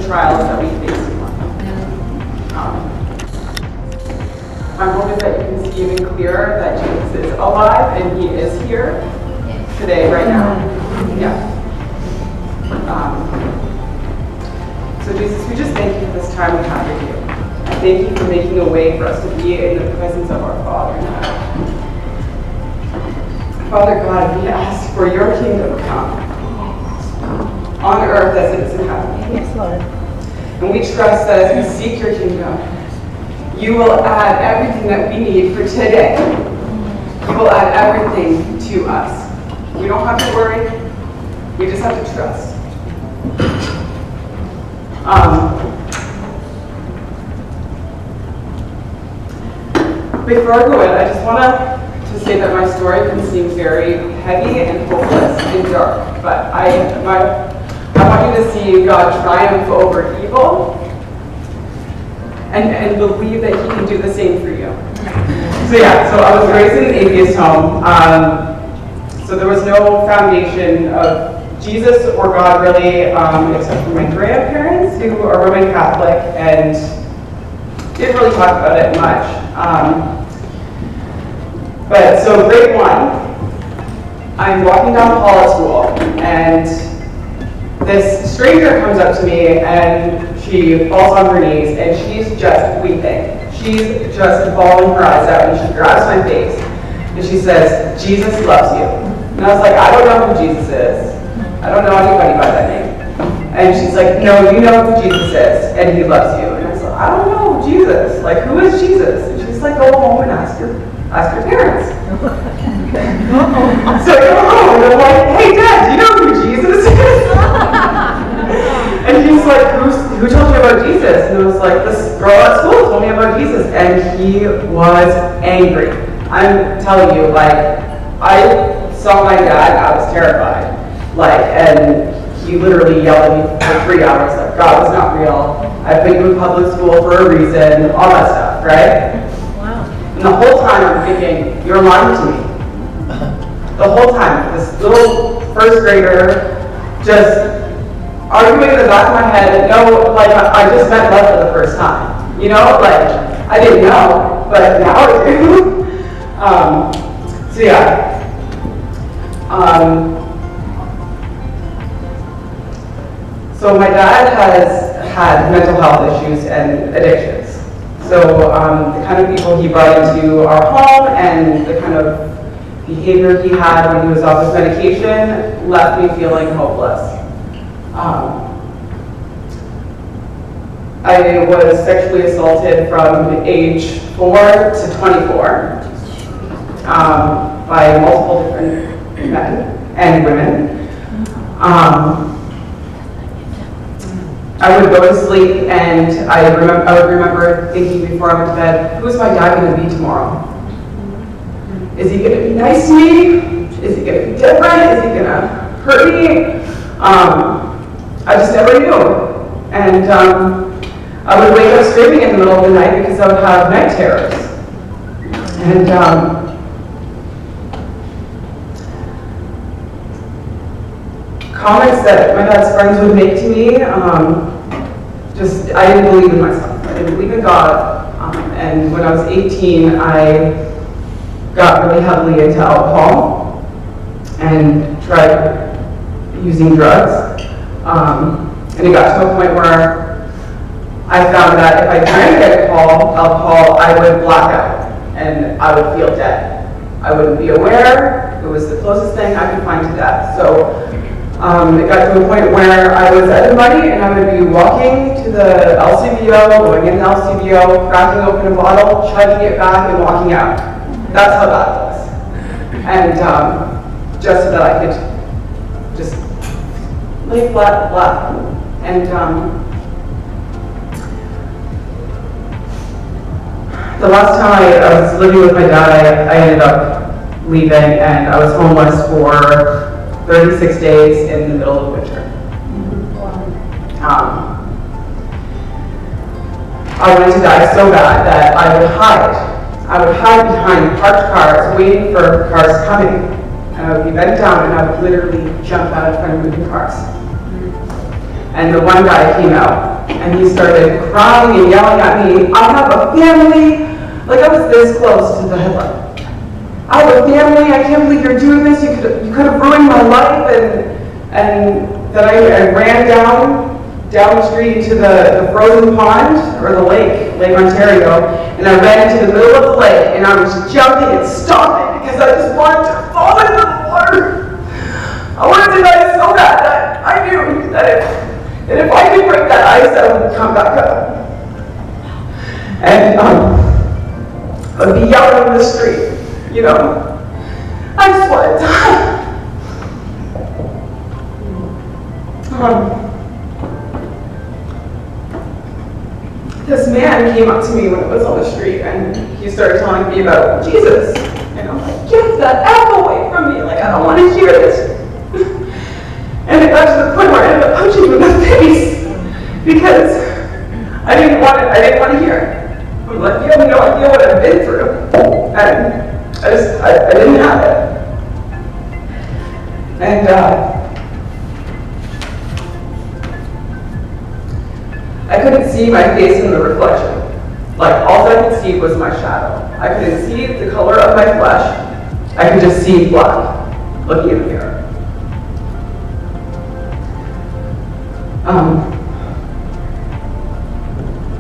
trials that we face in life. My hope is that you can see even clearer that Jesus is alive and he is here today, right now. Yeah. So Jesus, we just thank you for this time we have with you. I thank you for making a way for us to be in the presence of our Father in heaven. Father God, we ask for your kingdom to come on earth as it is in heaven. Yes, Lord. And we trust that as we seek your kingdom, you will add everything that we need for today. You will add everything to us. We don't have to worry. We just have to trust. Before I go in, I just want to say that my story can seem very heavy and hopeless and dark, but I want you to see God triumph over evil and believe that he can do the same for you. So I was raised in an atheist home. So there was no foundation of Jesus or God really, except for my grandparents who are Roman Catholic and didn't really talk about it much. But so grade 1, I'm walking down the hall at school, and this stranger comes up to me, and she falls on her knees, and she's just weeping. She's just bawling her eyes out, and she grabs my face, and she says, "Jesus loves you." And I was like, "I don't know who Jesus is. I don't know anybody by that name." And she's like, "No, you know who Jesus is, and he loves you." And I said, "I don't know Jesus. Like, who is Jesus?" And she's like, "Go home and ask your parents." So I go home and I'm like, "Hey Dad, do you know who Jesus is?" And he's like, who told you about Jesus? And I was like, "This girl at school told me about Jesus." And he was angry. I'm telling you, like, I saw my dad, I was terrified. Like, and he literally yelled at me for 3 hours, like, God was not real. I put you in public school for a reason, all that stuff, right? And the whole time I'm thinking, you're lying to me. The whole time, this little first grader just arguing in the back of my head, no, like I just met love for the first time. You know, like I didn't know, but now I do. So my dad has had mental health issues and addictions. So the kind of people he brought into our home and the kind of behavior he had when he was off his medication left me feeling hopeless. I was sexually assaulted from age 4 to 24 by multiple different men and women. I would go to sleep and I would remember thinking before I went to bed, who's my dad going to be tomorrow? Is he going to be nice to me? Is he going to be different? Is he going to hurt me? I just never knew. And I would wake up screaming in the middle of the night because I would have night terrors. And comments that my dad's friends would make to me, I didn't believe in myself. I didn't believe in God. And when I was 18, I got really heavily into alcohol and tried using drugs. And it got to a point where I found that if I drank alcohol, I would black out and I would feel dead. I wouldn't be aware. It was the closest thing I could find to death. So it got to a point where I was at a party and I would be walking to the LCBO, going in the LCBO, cracking open a bottle, chugging it back, and walking out. That's how that was. And just so that I could just lay flat. And the last time I was living with my dad, I ended up leaving and I was homeless for 36 days in the middle of winter. I wanted to die so bad that I would hide. I would hide behind parked cars, waiting for cars coming. And I would be bent down and I would literally jump out in front of moving cars. And the one guy came out And he started crying and yelling at me, I have a family. Like I was this close to the headline. I have a family, I can't believe you're doing this. You could have ruined my life. And then I ran down the street to the frozen pond, or the Lake Ontario, and I ran into the middle of the lake, and I was jumping and stomping because I just wanted to fall into the water. I wanted to die so bad that I knew that if I could break that ice, I would come back up. And I'd be yelling in the street, you know, I just want to die. This man came up to me when I was on the street, and he started telling me about Jesus. And I'm like, get the F away from me, like I don't want to hear this. And it got to the point where I ended up punching him in the face because I didn't want to hear it. I'm like, you have no idea what I've been through. And I didn't have it. And I couldn't see my face in the reflection. Like, all I could see was my shadow. I couldn't see the color of my flesh. I could just see black looking in the mirror.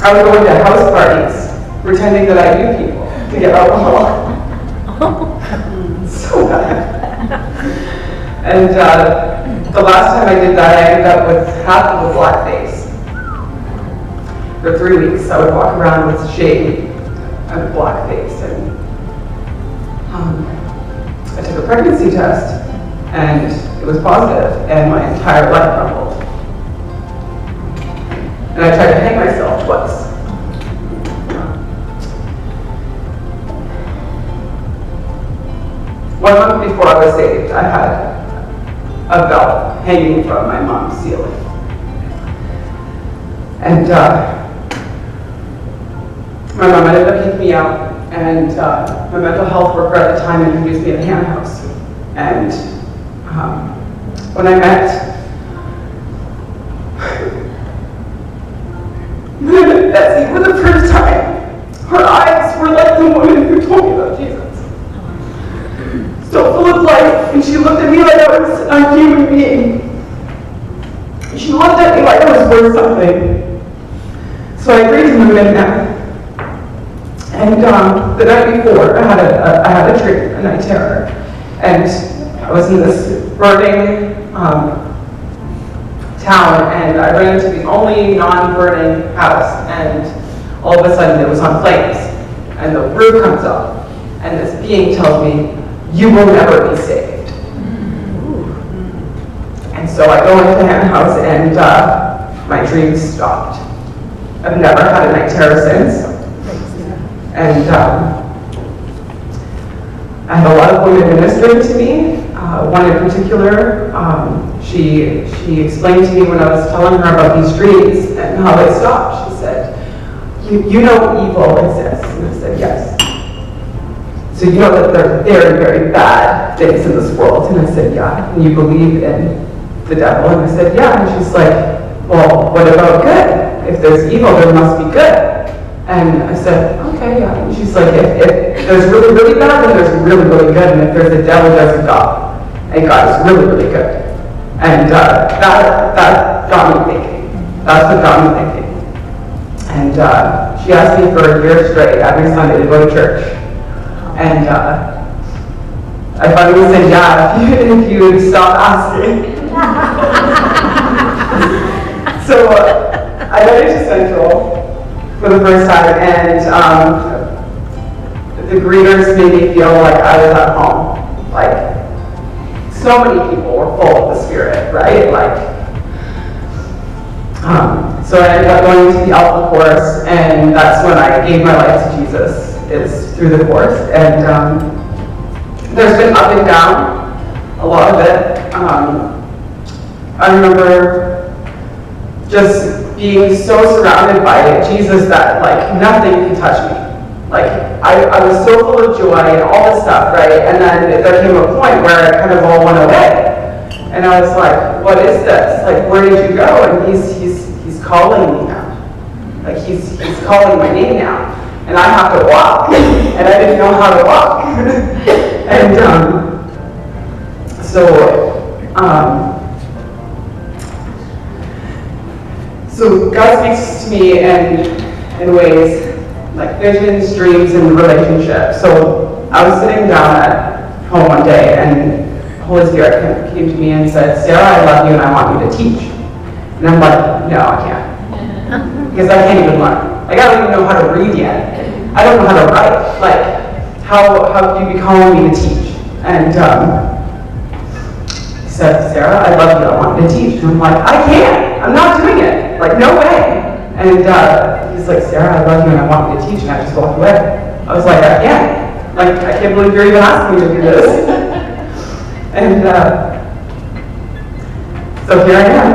I would go into house parties, pretending that I knew people to get alcohol. So bad. And the last time I did that, I ended up with half of a black face. For 3 weeks, I would walk around with shade and a black face. And I took a pregnancy test, and it was positive, and my entire life crumbled. And I tried to hang myself twice. One month before I was saved, I had a belt hanging from my mom's ceiling. And my mom ended up kicking me out, and my mental health worker at the time introduced me to Hannah House. And when I met Betsy for the first time, her eyes were like the woman who told me about Jesus. So full of life, and she looked at me like I was a human being. She looked at me like I was worth something. So I agreed to move in now. And the night before, I had a dream, a night terror. And I was in this burning town, and I ran into the only non-burning house, and all of a sudden it was on flames. And the roof comes up, and this being tells me, you will never be saved. And so I go into Hannah House, and my dreams stopped. I've never had a night terror since. And I had a lot of women ministering to me. One in particular, she explained to me when I was telling her about these dreams and how they stopped. She said, you know evil exists. And I said, yes. So you know that there are very, very bad things in this world. And I said, yeah. And you believe in the devil? And I said, yeah. And she's like, well, what about good? If there's evil, there must be good. And I said, okay, yeah. And she's like, if there's really, really bad, then there's really, really good. And if there's a devil, there's a God. And God is really, really good. And that got me thinking. That's what got me thinking. And she asked me for a year straight, every Sunday, to go to church. And I finally said, yeah, if you would stop asking. So I got into Central for the first time, and the greeters made me feel like I was at home. Like, so many people were full of the Spirit, right? So I ended up going to the Alpha course, and that's when I gave my life to Jesus, is through the course. And there's been up and down, a lot of it. I remember just being so surrounded by Jesus that like nothing can touch me. Like I was so full of joy and all this stuff, right? And then there came a point where it kind of all went away. And I was like, what is this? Like, where did you go? And he's calling me now. Like he's calling my name now, and I have to walk, and I didn't know how to walk. And so God speaks to me in ways like visions, dreams, and relationships. So I was sitting down at home one day, and Holy Spirit came to me and said, Sarah, I love you and I want you to teach. And I'm like, no, I can't. Because I can't even learn. Like, I don't even know how to read yet. I don't know how to write. Like, how could you be calling me to teach? And he said, Sarah, I love you, I want you to teach. And I'm like, I can't. I'm not doing it. Like, no way. And he's like, Sarah, I love you and I want you to teach. And I just walked away. I was like, I can't. Like, I can't believe you're even asking me to do this. And so here I am.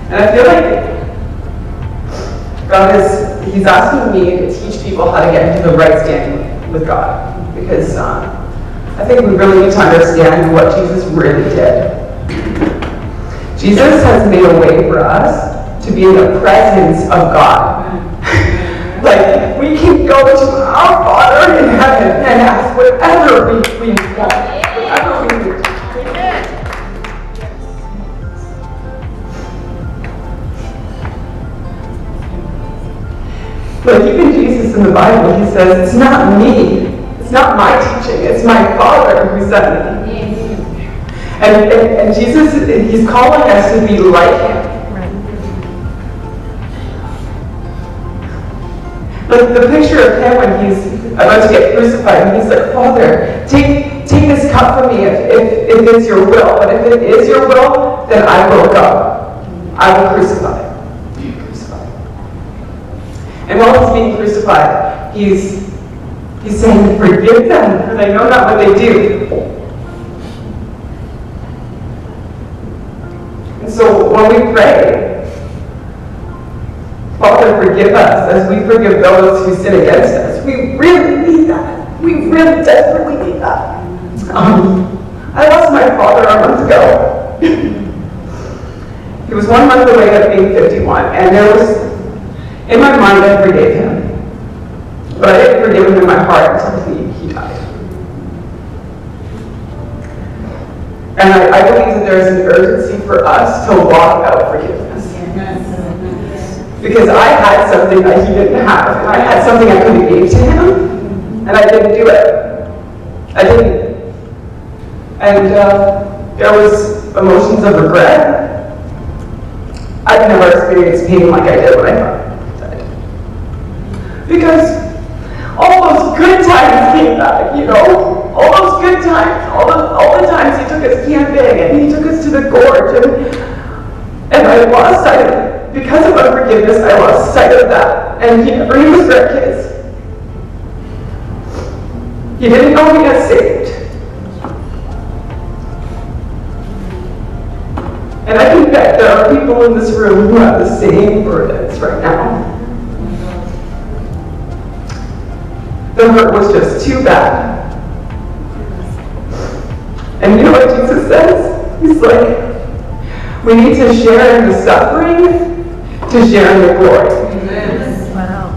And I feel like God he's asking me to teach people how to get into the right standing with God. Because I think we really need to understand what Jesus really did. Jesus has made a way for us to be in the presence of God. Like, we can go to our Father in heaven and ask whatever we want. Whatever we need. Like, even Jesus in the Bible, he says, it's not me. It's not my teaching. It's my Father who sent me. And Jesus, he's calling us to be like him. Like the picture of him when he's about to get crucified, and he's like, Father, take this cup from me if it's your will. But if it is your will, then I will go. I will crucify. Be crucified. And while he's being crucified, he's saying, forgive them, for they know not what they do. And so when we pray, Father, forgive us as we forgive those who sin against us. We really need that. We really desperately need that. I lost my father a month ago. He was 1 month away at being 51, and there was, in my mind, I forgave him. But I didn't forgive him in my heart until he died. And I believe that there's an urgency for us to walk out forgiveness. Because I had something that he didn't have. And I had something I could have gave to him, and I didn't do it. I didn't. And there was emotions of regret. I've never experienced pain like I did when I died. Because all those good times came back, you know? All those good times, all the times he took us camping, and he took us to the gorge, and I lost sight of it. Because of unforgiveness, I lost sight of that. And he never knew his grandkids. He didn't know he got saved. And I can bet there are people in this room who have the same burdens right now. The hurt was just too bad. And you know what Jesus says? He's like, we need to share in the suffering to share in the glory. Amen. Wow.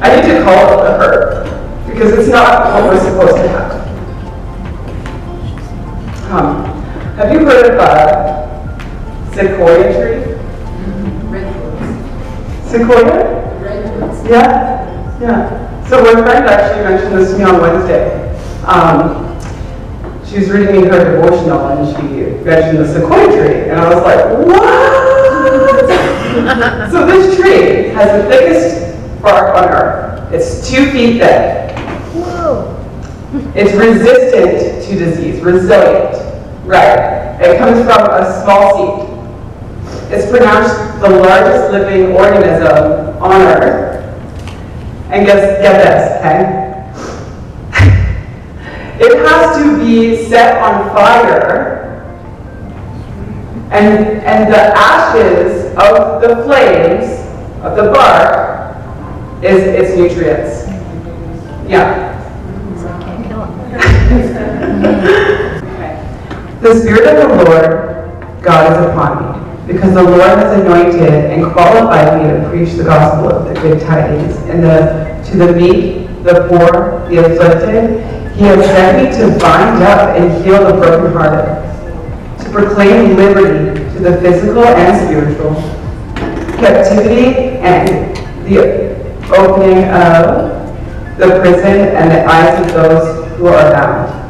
I need to call it the hurt, because it's not what we're supposed to have. Have you heard of sequoia tree? Redwoods. Sequoia? Redwoods. Yeah. So my friend actually mentioned this to me on Wednesday. She was reading me her devotional, and she mentioned the sequoia tree, and I was like, what? So this tree has the thickest bark on earth. It's 2 feet thick. Whoa. It's resistant to disease, resilient. Right. It comes from a small seed. It's pronounced the largest living organism on earth. And get this, okay? It has to be set on fire, and the ashes of the flames of the bark is its nutrients. Yeah. The Spirit of the Lord God is upon me, because the Lord has anointed and qualified me to preach the gospel of the good tidings to the meek, the poor, the afflicted. He has sent me to bind up and heal the brokenhearted, to proclaim liberty to the physical and spiritual, captivity and the opening of the prison and the eyes of those who are bound.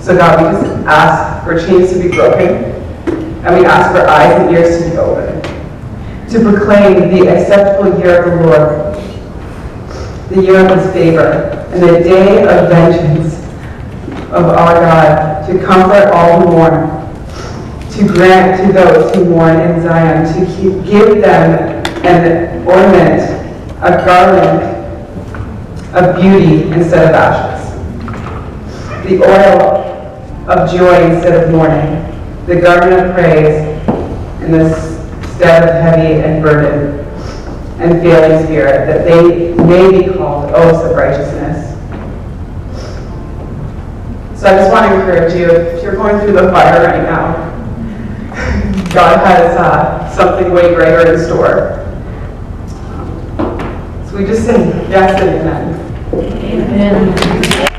So God, we just ask for chains to be broken, and we ask for eyes and ears to be opened, to proclaim the acceptable year of the Lord, the year of his favor, and the day of vengeance of our God, to comfort all who mourn, to grant to those who mourn in Zion, to give them an ornament, a garland of beauty instead of ashes, the oil of joy instead of mourning, the garment of praise in the stead of heavy and burdened and failing spirit, that they may be called oaks of righteousness. So I just want to encourage you, if you're going through the fire right now, God has something way greater in store. So we just sing yes and amen. Amen.